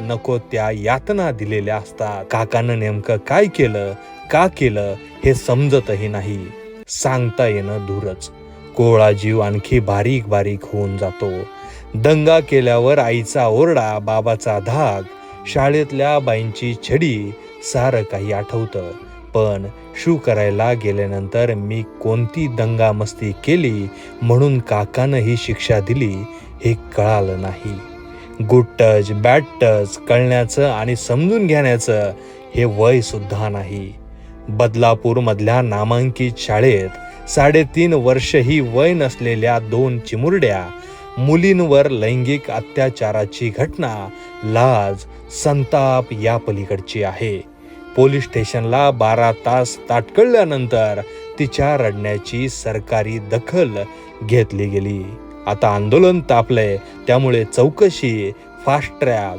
नको त्या यातना दिलेल्या असतात. काकानं नेमकं काय केलं, का केलं हे समजतही नाही. सांगता येणं दूरच. कोवळा जीव आणखी बारीक बारीक होऊन जातो. दंगा केल्यावर आईचा ओरडा, बाबाचा धाक, शाळेतल्या बाईंची छडी, सारं काही आठवतं. पण शू करायला गेल्यानंतर मी कोणती दंगा मस्ती केली म्हणून काकानं ही शिक्षा दिली हे कळालं नाही. गुड टच, बॅड टच कळण्याचं आणि समजून घेण्याचं हे वय सुद्धा नाही. बदलापूर मधल्या नामांकित शाळेत 3.5 वर्ष ही वय नसलेल्या 2 चिमुरड्या मुलींवर लैंगिक अत्याचाराची घटना लाज, संताप या पलीकडची आहे. पोलीस स्टेशनला 12 तास ताटकळल्यानंतर तिच्या रडण्याची सरकारी दखल घेतली गेली. आता आंदोलन तापलंय, त्यामुळे चौकशी, फास्ट ट्रॅक